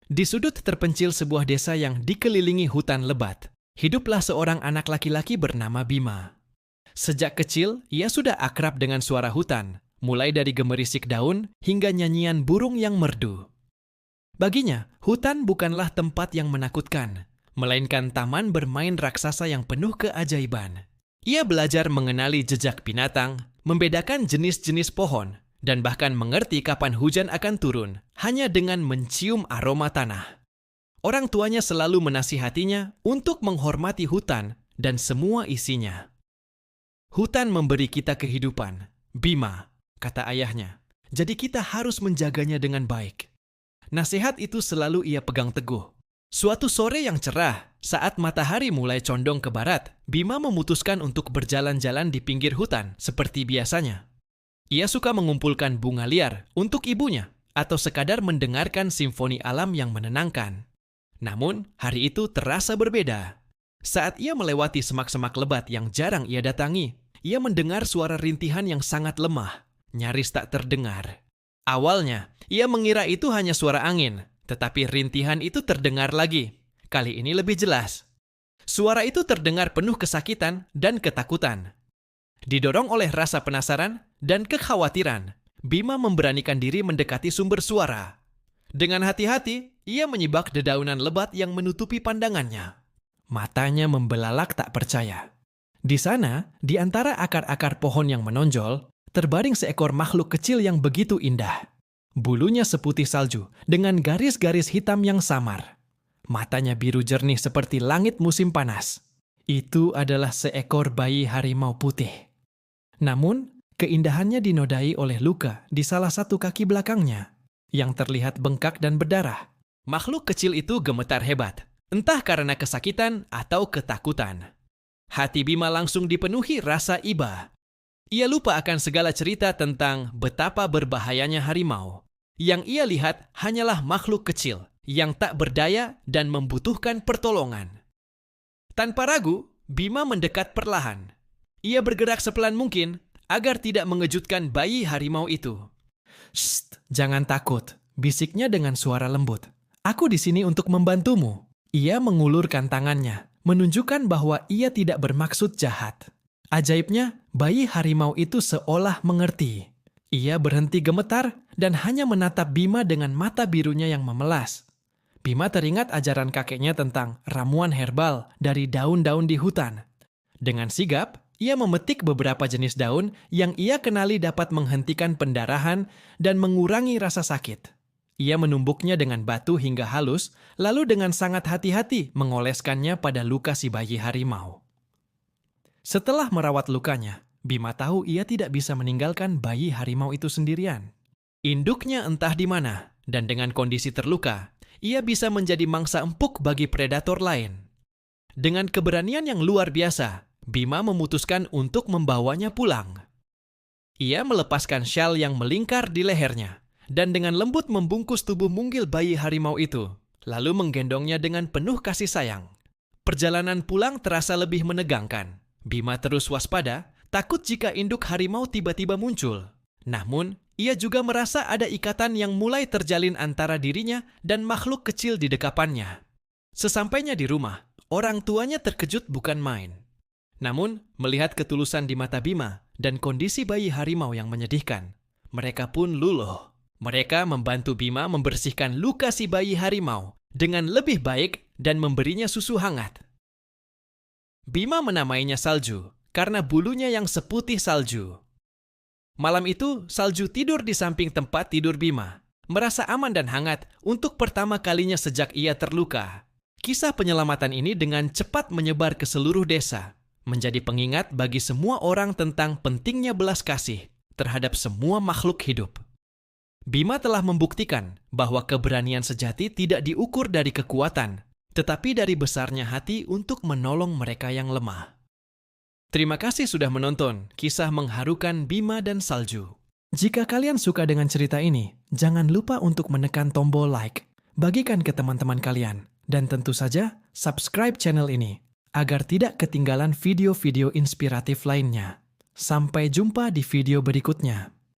Di sudut terpencil sebuah desa yang dikelilingi hutan lebat, hiduplah seorang anak laki-laki bernama Bima. Sejak kecil, ia sudah akrab dengan suara hutan, mulai dari gemerisik daun hingga nyanyian burung yang merdu. Baginya, hutan bukanlah tempat yang menakutkan, melainkan taman bermain raksasa yang penuh keajaiban. Ia belajar mengenali jejak binatang, membedakan jenis-jenis pohon, dan bahkan mengerti kapan hujan akan turun hanya dengan mencium aroma tanah. Orang tuanya selalu menasihatinya untuk menghormati hutan dan semua isinya. Hutan memberi kita kehidupan, Bima, kata ayahnya. Jadi kita harus menjaganya dengan baik. Nasihat itu selalu ia pegang teguh. Suatu sore yang cerah, saat matahari mulai condong ke barat, Bima memutuskan untuk berjalan-jalan di pinggir hutan seperti biasanya. Ia suka mengumpulkan bunga liar untuk ibunya atau sekadar mendengarkan simfoni alam yang menenangkan. Namun, hari itu terasa berbeda. Saat ia melewati semak-semak lebat yang jarang ia datangi, ia mendengar suara rintihan yang sangat lemah, nyaris tak terdengar. Awalnya, ia mengira itu hanya suara angin, tetapi rintihan itu terdengar lagi. Kali ini lebih jelas. Suara itu terdengar penuh kesakitan dan ketakutan. Didorong oleh rasa penasaran dan kekhawatiran, Bima memberanikan diri mendekati sumber suara. Dengan hati-hati, ia menyibak dedaunan lebat yang menutupi pandangannya. Matanya membelalak tak percaya. Di sana, di antara akar-akar pohon yang menonjol, terbaring seekor makhluk kecil yang begitu indah. Bulunya seputih salju dengan garis-garis hitam yang samar. Matanya biru jernih seperti langit musim panas. Itu adalah seekor bayi harimau putih. Namun, keindahannya dinodai oleh luka di salah satu kaki belakangnya, yang terlihat bengkak dan berdarah. Makhluk kecil itu gemetar hebat, entah karena kesakitan atau ketakutan. Hati Bima langsung dipenuhi rasa iba. Ia lupa akan segala cerita tentang betapa berbahayanya harimau. Yang ia lihat hanyalah makhluk kecil yang tak berdaya dan membutuhkan pertolongan. Tanpa ragu, Bima mendekat perlahan. Ia bergerak sepelan mungkin agar tidak mengejutkan bayi harimau itu. "Shh, jangan takut," bisiknya dengan suara lembut. "Aku di sini untuk membantumu." Ia mengulurkan tangannya, menunjukkan bahwa ia tidak bermaksud jahat. Ajaibnya, bayi harimau itu seolah mengerti. Ia berhenti gemetar dan hanya menatap Bima dengan mata birunya yang memelas. Bima teringat ajaran kakeknya tentang ramuan herbal dari daun-daun di hutan. Dengan sigap, ia memetik beberapa jenis daun yang ia kenali dapat menghentikan pendarahan dan mengurangi rasa sakit. Ia menumbuknya dengan batu hingga halus, lalu dengan sangat hati-hati mengoleskannya pada luka si bayi harimau. Setelah merawat lukanya, Bima tahu ia tidak bisa meninggalkan bayi harimau itu sendirian. Induknya entah di mana, dan dengan kondisi terluka, ia bisa menjadi mangsa empuk bagi predator lain. Dengan keberanian yang luar biasa, Bima memutuskan untuk membawanya pulang. Ia melepaskan syal yang melingkar di lehernya, dan dengan lembut membungkus tubuh mungil bayi harimau itu, lalu menggendongnya dengan penuh kasih sayang. Perjalanan pulang terasa lebih menegangkan. Bima terus waspada, takut jika induk harimau tiba-tiba muncul. Namun, ia juga merasa ada ikatan yang mulai terjalin antara dirinya dan makhluk kecil di dekapannya. Sesampainya di rumah, orang tuanya terkejut bukan main. Namun, melihat ketulusan di mata Bima dan kondisi bayi harimau yang menyedihkan, mereka pun luluh. Mereka membantu Bima membersihkan luka si bayi harimau dengan lebih baik dan memberinya susu hangat. Bima menamainya Salju karena bulunya yang seputih salju. Malam itu, Salju tidur di samping tempat tidur Bima, merasa aman dan hangat untuk pertama kalinya sejak ia terluka. Kisah penyelamatan ini dengan cepat menyebar ke seluruh desa, menjadi pengingat bagi semua orang tentang pentingnya belas kasih terhadap semua makhluk hidup. Bima telah membuktikan bahwa keberanian sejati tidak diukur dari kekuatan, tetapi dari besarnya hati untuk menolong mereka yang lemah. Terima kasih sudah menonton kisah mengharukan Bima dan Salju. Jika kalian suka dengan cerita ini, jangan lupa untuk menekan tombol like, bagikan ke teman-teman kalian, dan tentu saja subscribe channel ini agar tidak ketinggalan video-video inspiratif lainnya. Sampai jumpa di video berikutnya.